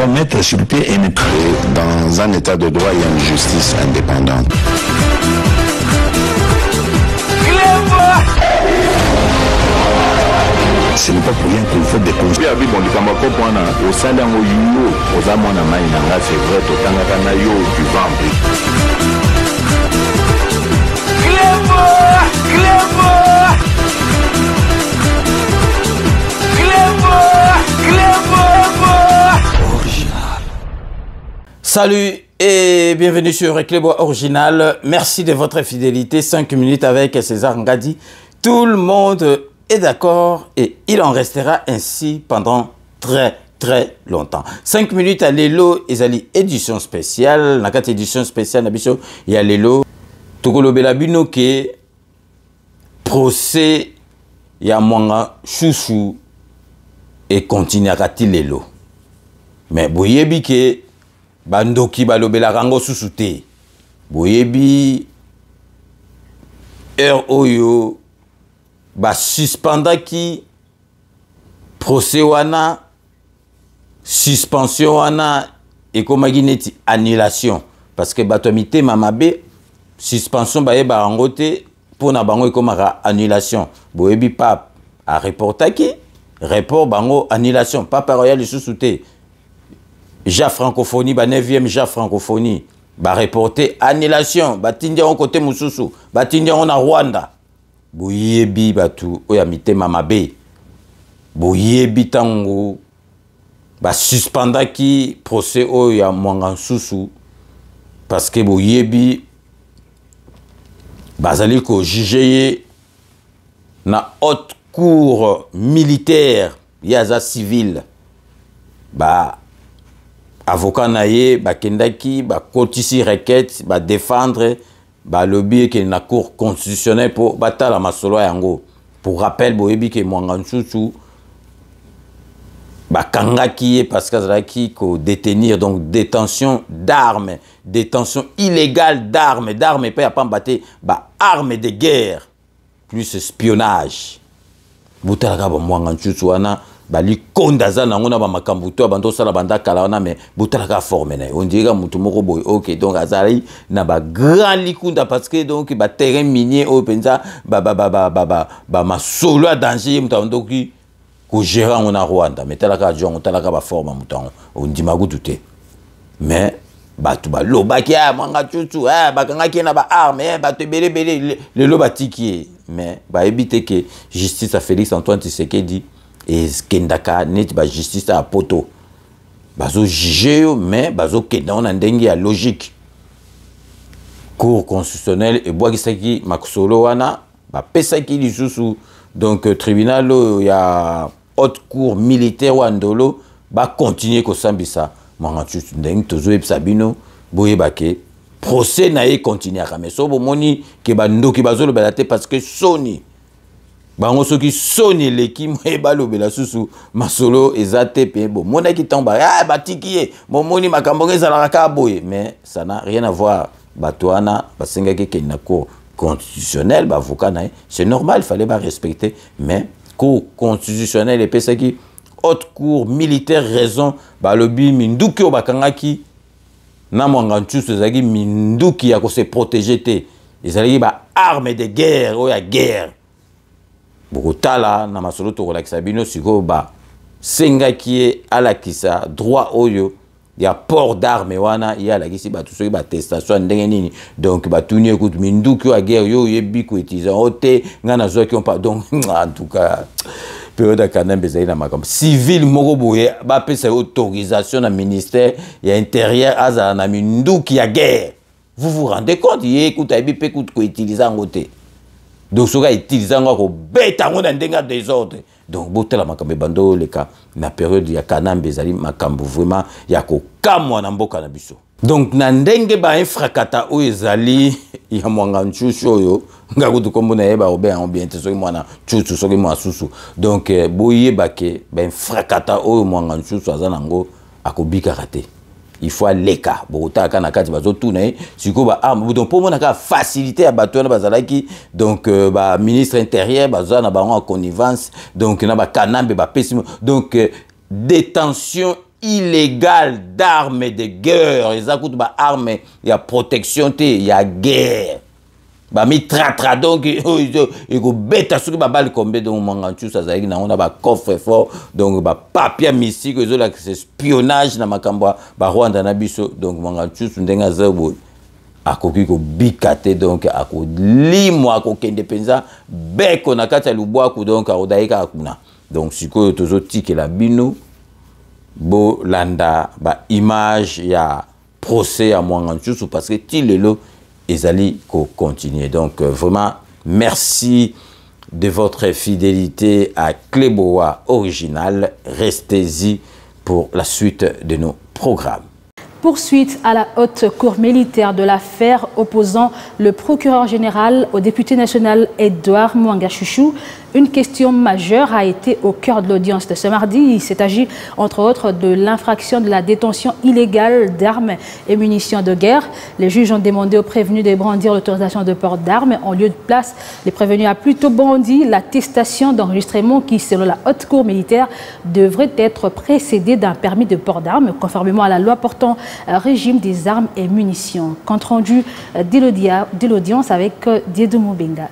doit mettre sur pied et dans un état de droit, il y a une justice indépendante. Ce n'est pas pour rien qu'il faut des conseils. Salut et bienvenue sur Reclebo Original. Merci de votre fidélité. 5 minutes avec César Ngadi. Tout le monde est d'accord et il en restera ainsi pendant très longtemps. 5 minutes à Lelo ezali édition spéciale. Dans cette édition spéciale, il y a Lelo. Tokolo Belabino ke procès ya mwanga chouchou et continue à Lelo. Mais boyebi ke bandoki balobela rango susute. Boyebi oyo ba suspendaki procès wana suspension wana ekomaki neti annulation parce que bato mitema mabe suspension baye barango te pona bango ekomaka annulation. Boyebi pape a reportaki report bango annulation papa royal lisusu te. Ja francophonie, ba 9e ja francophonie, ba reporter annulation, ba tindia on côté mususu, ba tindia on a Rwanda. Boyebi batu oya mitema mabe. Boyebi tango ba suspendaki procès oya mwanga susu parce que boyebi bazali ko juger na haute cour militaire yaza civil ba avocat naye bakendaki bakotisi requête ba défendre ba lobby que na cour constitutionnelle pour batala masolo yango. Pour rappel boyebi que mwanga nsusu bakangaki parce que zalaki ko détenir donc détention d'armes, détention illégale d'armes pas pas mbaté ba armes de guerre plus espionnage. Butalaka ba mwanga nsusu wana bali kondaza nango na ba makambuto abando sala banda kala wana me butalaka forme na on dirait mutu moko boy. OK donc azali na ba grand likunda parce que donc ba terrain minier au penza ba masolo à danger mutandoki ko gérer on a Rwanda mais talaka jongo talaka ba forme mutango on dit magutu te mais batu ba lobaki a mwanga tutu bakangaki na ba arme batu belé le lobatiki mais ba éviter que justice à Félix Antoine Tshisekedi et kendaka net ba justice à poto bazo juger mais bazo kenda on ndenge ya logique cour constitutionnelle et boakisaki makusolo wana ba pesaki lisusu donc tribunal ya haute cour militaire wandolo ba continuer ko sambisa mwanga tutu ndenge tozo ebsabino boyebake procès na e continuer à mais so bomoni ke bandoki bazolo belate parce que soni bango soki soni leki moyeba lobela susu masolo ezate pe bon mona ki tomba batiki momoni makambo ezalaka ka boye mais ça n'a rien à voir batoana basenga ke na cour constitutionnelle ba avocat na c'est normal il fallait pas respecter mais cour constitutionnelle et pesa ki haute cour militaire raison ba lobi minduki obakangaki na mwanga ntusu ezaki minduki ya ko se protéger te ezalaki ba armes de guerre o ya guerre. Bokotala na masolo to relaxa bino siko ba senga qui ala kisa droit oyo ya port d'armes wana ya la kisi ba tout so ba testation ndenge nini donc ba tuni écoute minduki a guerre yo yebi ko utiliser ote ngana zo qui on pas donc en tout cas période kanambe zaina makam civil moko boye ba pesa autorisation na ministère ya intérieur aza na minduki ya guerre. Vous vous rendez compte écoute ebi pe ko utiliser ngote. Donc, ce qui est utilisé, c'est désordre. Donc, si vous avez bando le cas, la période il y a kanam bezali makambo vraiment il y a ko kamwa na mboka na biso. Donc, na ndenge ba infrakata o ezali ya mwanga nchucho yo ngakutu kombo na yeba obe en bien soki mwana chuchu soki mwa susu. Donc, boyeba ke ba infrakata o mwanga nchucho azanango akobika raté. Il faut aller ka bota kana kati bazo tourner siko ba arme donc pour monaka faciliter à bateau na bazalaki donc ba ministre intérieur bazana ba en connivence donc na ba kanambe ba pessimo donc détention illégale d'armes de guerre. Ils ont des armes, il y a protection, il y a guerre. Bah mi tratra donc il go beta sur ba balle combé donc manganchu ça zaï na on a ba coffre fort donc ba papier mystique ils ont là c'est espionnage na makamba ba Rwanda na biso donc manganchu ndenga zabo akoki ko bikate donc ako limo ako kende penza beko na kati ya lubwaku donc akodaika akuna donc sikoyo tozo tikela bino bo landa ba image ya procès à manganchu parce que tilelo Ezali ko continuer. Donc vraiment merci de votre fidélité à Cléboa Original. Restez-y pour la suite de nos programmes. Poursuite à la haute cour militaire de l'affaire opposant le procureur général au député national Edouard Mwanga Chouchou. Une question majeure a été au cœur de l'audience de ce mardi. Il s'est agi, entre autres, de l'infraction de la détention illégale d'armes et munitions de guerre. Les juges ont demandé aux prévenus de brandir l'autorisation de port d'armes. En lieu de place, les prévenus ont plutôt brandi l'attestation d'enregistrement qui, selon la haute cour militaire, devrait être précédée d'un permis de port d'armes, conformément à la loi portant régime des armes et munitions. Compte rendu de l'audience avec Diedou Moubenga.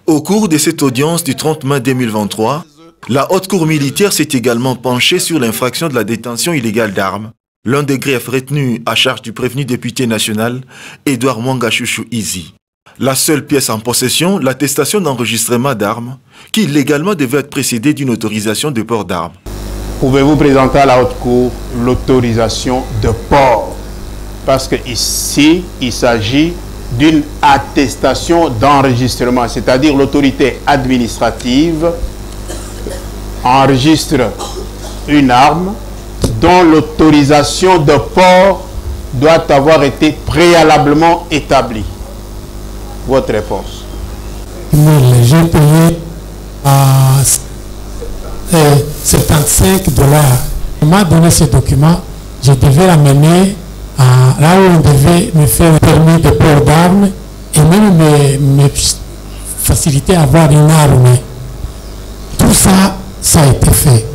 Au cours de cette audience du 30 mai 2023, la haute cour militaire s'est également penchée sur l'infraction de la détention illégale d'armes, l'un des griefs retenus à charge du prévenu député national, Edouard Mwanga Chouchou Izi. La seule pièce en possession, l'attestation d'enregistrement d'armes, qui légalement devait être précédée d'une autorisation de port d'armes. Pouvez-vous présenter à la haute cour l'autorisation de port? Parce que ici, il s'agit d'une attestation d'enregistrement, c'est-à-dire l'autorité administrative enregistre une arme dont l'autorisation de port doit avoir été préalablement établie. Votre réponse? J'ai payé à 75 $. On m'a donné ce document, je devais l'amener là où on devait me faire un permis de port d'armes et même me faciliter à avoir une arme. Tout ça, ça a été fait.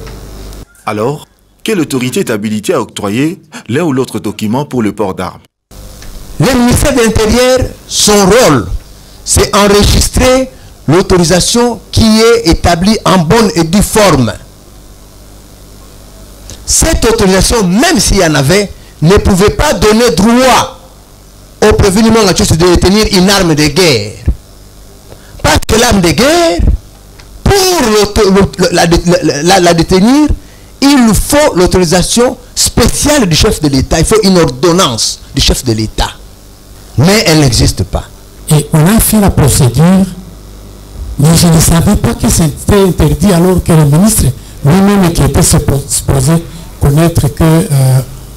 Alors, quelle autorité est habilitée à octroyer l'un ou l'autre document pour le port d'armes? Le ministère de l'Intérieur, son rôle, c'est enregistrer l'autorisation qui est établie en bonne et due forme. Cette autorisation, même s'il y en avait, ne pouvait pas donner droit au prévenu Mwanga Chouchou de détenir une arme de guerre. Parce que l'arme de guerre, pour la détenir, il faut l'autorisation spéciale du chef de l'État. Il faut une ordonnance du chef de l'État. Mais elle n'existe pas. Et on a fait la procédure, mais je ne savais pas que c'était interdit alors que le ministre lui-même qui était supposé connaître que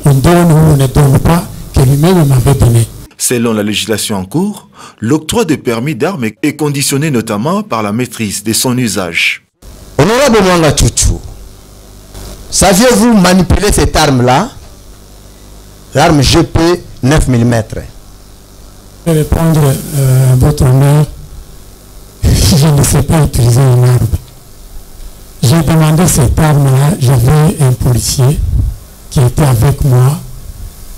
on donne ou on ne donne pas, que lui-même m'avait donné. Selon la législation en cours, l'octroi de permis d'armes est conditionné notamment par la maîtrise de son usage. Honorable Mwanga Chouchou, saviez-vous manipuler cette arme-là? L'arme GP 9 mm. Je vais répondre à votre honneur, je ne sais pas utiliser une arme. J'ai demandé cette arme-là, j'avais un policier qui était avec moi,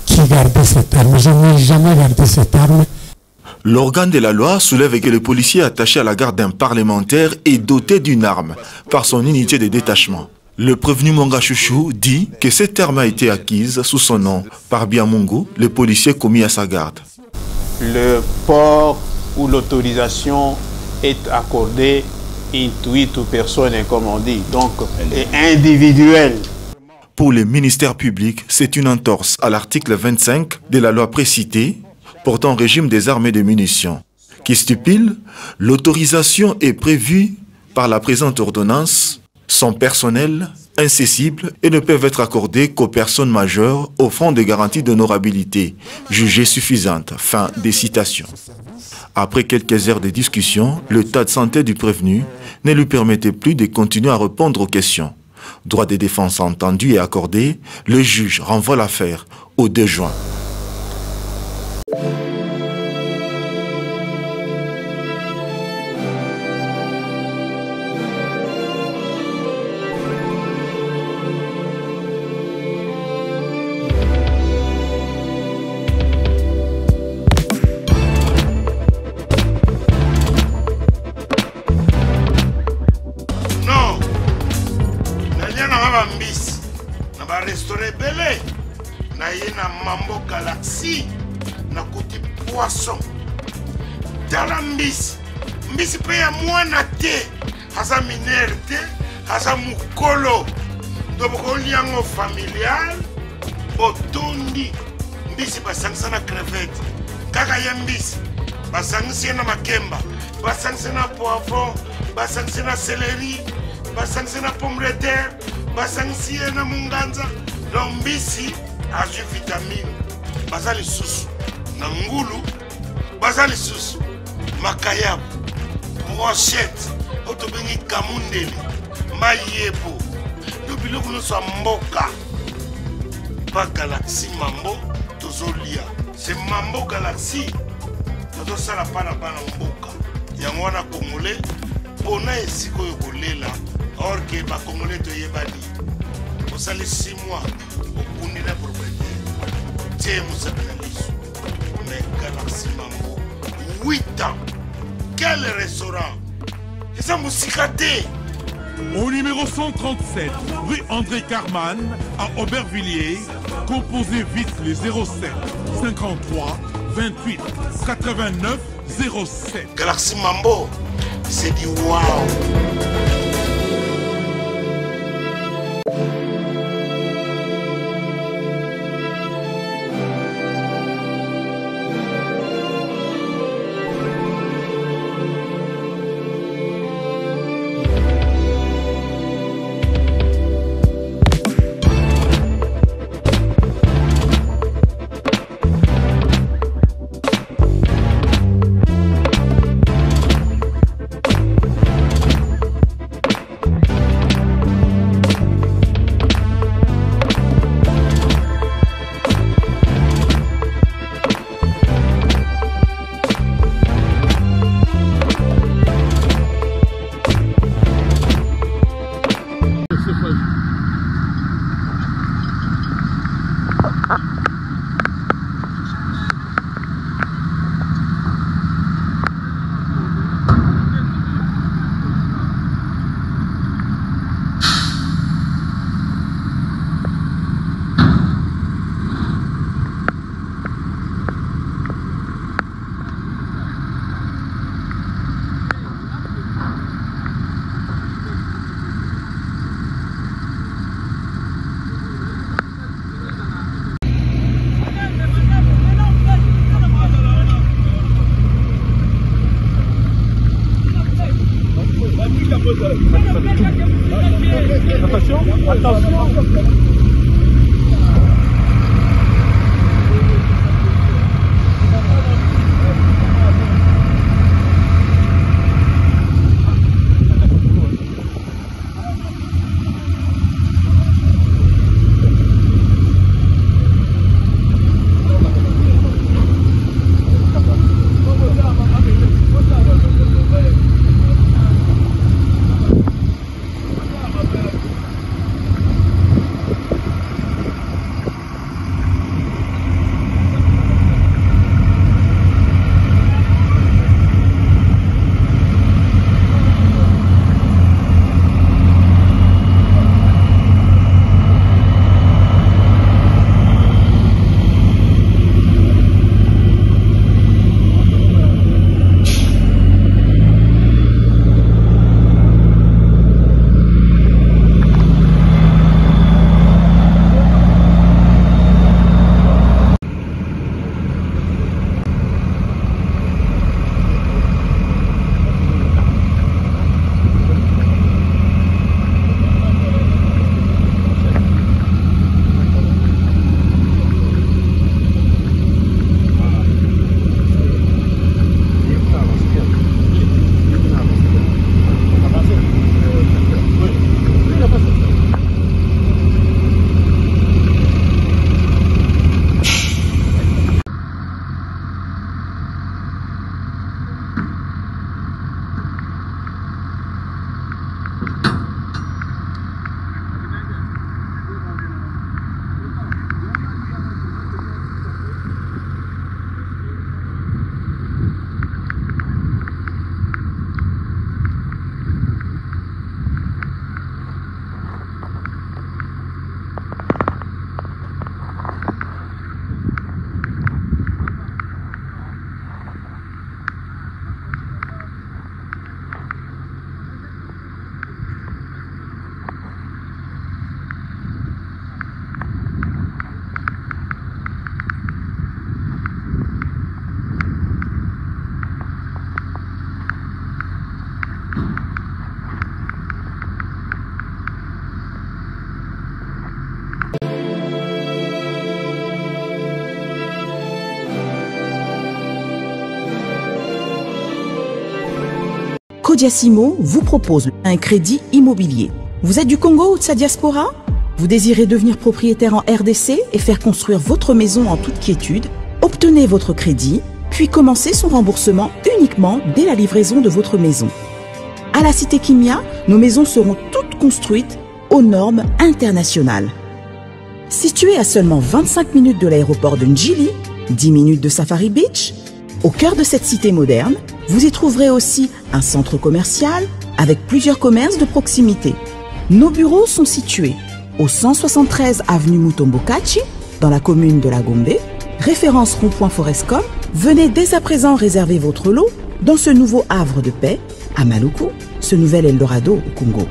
qui gardait cette arme. Je n'ai jamais gardé cette arme. L'organe de la loi soulève que le policier attaché à la garde d'un parlementaire est doté d'une arme par son unité de détachement. Le prévenu Mwanga Chouchou dit que cette arme a été acquise sous son nom par Biamungu, le policier commis à sa garde. Le port ou l'autorisation est accordée intuite ou personne, comme on dit, donc individuelle. Pour le ministère public, c'est une entorse à l'article 25 de la loi précitée portant régime des armes et des munitions, qui stipule l'autorisation est prévue par la présente ordonnance, sont personnelles, incessibles et ne peuvent être accordées qu'aux personnes majeures offrant des garanties d'honorabilité jugées suffisantes. Fin des citations. Après quelques heures de discussion, l'état de santé du prévenu ne lui permettait plus de continuer à répondre aux questions. Droit de défense entendu et accordé, le juge renvoie l'affaire au 2 juin. na côté poisson tala mbisi mbisi pe ya mwana te aza minere te aza mukolo ndobokoliango familial botondi mbisi basangisa na crevette kaka ye mbisi basangisi na makemba basangisi na poivron basangisi na céleri basangisi na pomme de terre basangisi na munganza donc mbisi azwi vitamine baza lisusu na ngulu baza lisusu makayabu brochette otobengi kamundeli mayebo to biloko nyonso ya mboka pa galaxie mambo tozolia se mambo galaxie tozosala mpana bana mboka yango wana congolais mpona esika oyo kolela or ke bacongolais toyebani osali 6 mois okundi na propriétaire tie mosapi na liso mais galaxie mambo 8 ans quel restaurant eza mosika te. Au numéro 137, rue André Carman, à Aubervilliers, composez vite les 07 53 28 89 07. Galaxie Mambo, c'est du wow. Codiasimo vous propose un crédit immobilier. Vous êtes du Congo ou de sa diaspora? Vous désirez devenir propriétaire en RDC et faire construire votre maison en toute quiétude? Obtenez votre crédit, puis commencez son remboursement uniquement dès la livraison de votre maison. À la Cité Kimia, nos maisons seront toutes construites aux normes internationales. Située à seulement 25 minutes de l'aéroport de Njili, 10 minutes de Safari Beach, au cœur de cette cité moderne, vous y trouverez aussi un centre commercial avec plusieurs commerces de proximité. Nos bureaux sont situés au 173 avenue Mutombokachi, dans la commune de la Gombe, référence rond-point Forescom. Venez dès à présent réserver votre lot dans ce nouveau havre de paix à Maluku, ce nouvel Eldorado au Congo.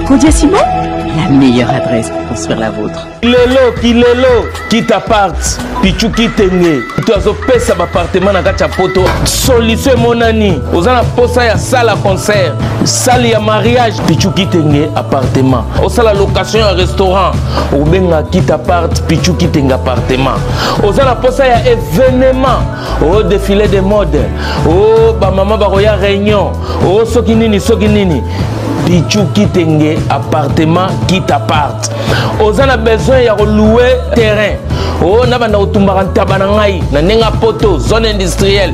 Codiasimo, la meilleure adresse pour construire la vôtre. Kilelo, qui t'apparte, pichu qui t'engue. Tu as opé sa appartement na kachapoto. Solution monani. Ozana posa ya salle concert, salle ya mariage, pichu qui t'engue appartement. Osala location ya restaurant, obenga qui t'apparte, pichu qui t'engue appartement. Ozana posa ya événement, au défilé de mode, oh ba mama ba roya réunion, oh soki nini. Pichu Kitenge appartement qui t'apparte. Oza na besoin ya louer terrain. Oh na bana otumbaka tabana ngai na nenga poto zone industrielle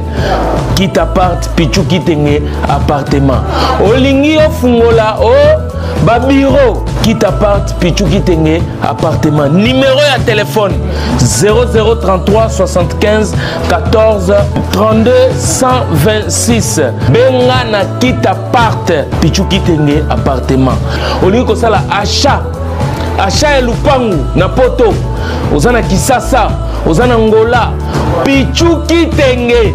qui t'apparte. Pichu Kitenge appartement. Olingi ofungola oh ba bureau qui t'apparte. Pichu Kitenge appartement. Numéro ya téléphone 0033 75 14 32 126. Benga na qui t'apparte. Pichu Kitenge appartement. Olingi ko sala achat et lupangu na poto. Ozana Kisasa, ozana Ngola, Pichu Kitenge.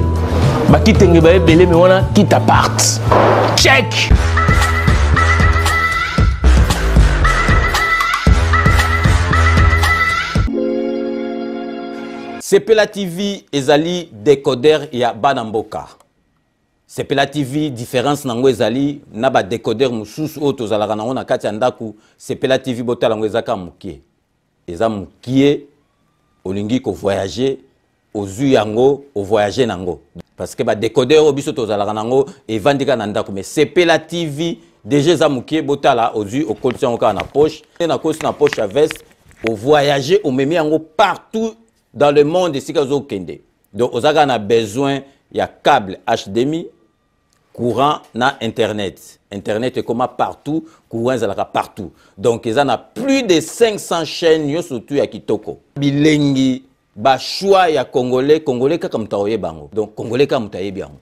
Ba Kitenge ba ebele me wana qui t'apparte. Check. Sepela TV ezali décodeur ya Banamboka. Sepela TV différence nango ezali na ba décodeur mususu oto zalaka nango na kati ya ndaku. Sepela TV botala ngo ezaka mukie. Eza mukie olingi ko voyager ozu yango o voyager nango. Parce que ba décodeur obiso to zalaka nango evandika na ndaku mais Sepela TV déjà eza mukie botala ozu o kolti yango na poche et na kosi na poche à veste o voyager o memi yango partout dans le monde ici kazo kende. Donc ozaka na besoin ya câble HDMI, courant na internet. Internet est comme partout, courant zalaka partout. Donc ils en a plus de 500 chaînes yo surtout ya kitoko. Bilengi ba choix ya congolais kaka mutaoye bango. Donc congolais kaka mutaye bango.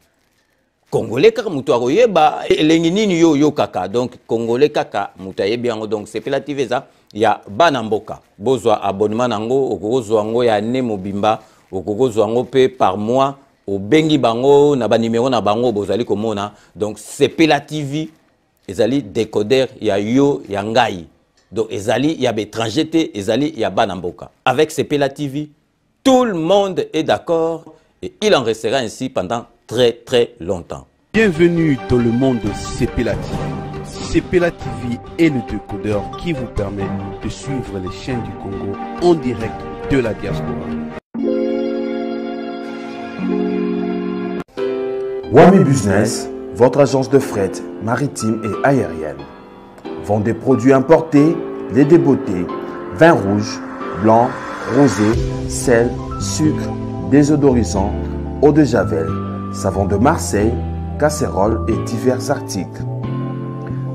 Congolais kaka mutaoye ba elengi nini yo kaka. Donc congolais kaka mutaye bango. Donc c'est relative ça ya Banamboka. Bozwa abonnement nango okozwa ngo ya ne mobimba okozwa ngo pe par mois. Au bengi bango na ba numéro na bango bozali komona. Donc Sepela TV ezali décodeur ya yo ya ngai. Donc ezali ya bétranger te ezali ya Banamboka. Avec Sepela TV tout le monde est d'accord et il en restera ainsi pendant très longtemps. Bienvenue dans le monde de Sepela TV. Sepela TV est le décodeur qui vous permet de suivre les chaînes du Congo en direct de la diaspora. Wami Business, votre agence de fret maritime et aérienne. Vend des produits importés, lait de beauté, vin rouge, blanc, rosé, sel, sucre, désodorisant, eau de javel, savon de Marseille, casseroles et divers articles.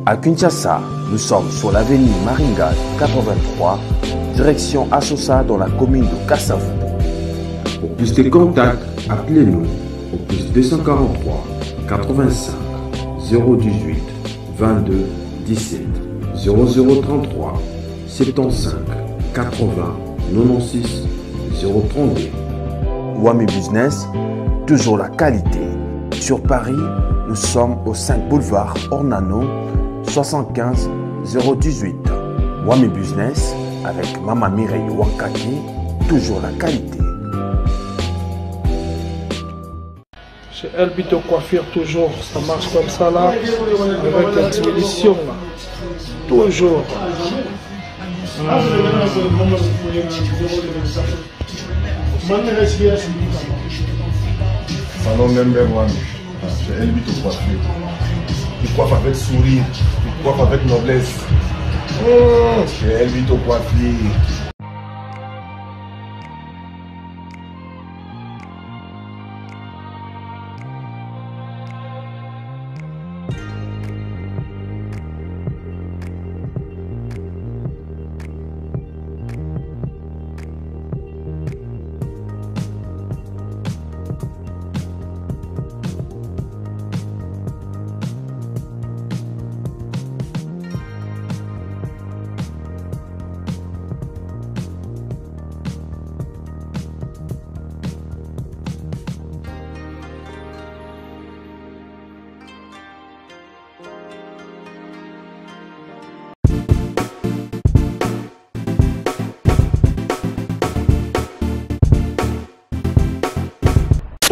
À Kinshasa, nous sommes sur l'avenue Maringa 83, direction Assosa dans la commune de Kassavubu. Pour plus de contacts, appelez-nous au plus 243 85 018 22 17 0033 75 80 96 032. Wami Business, toujours la qualité. Sur Paris, nous sommes au 5 boulevard Ornano 75 018. Wami Business avec Mama Mireille Wankaki, toujours la qualité. Chez Elbito Coiffure, toujours, ça marche comme ça là, avec la diminution là. Toujours. Salon number 1. J'ai Elbito coiffure. Il coiffe avec sourire, il coiffe avec noblesse. J'ai Elbito coiffure.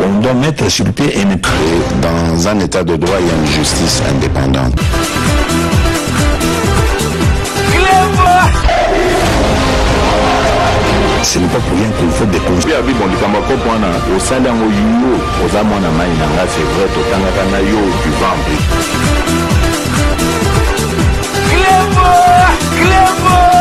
On doit mettre sur pied et mettre dans un état de droit et une justice indépendante. Ce n'est pas pour rien qu'il faut des conseils. Clément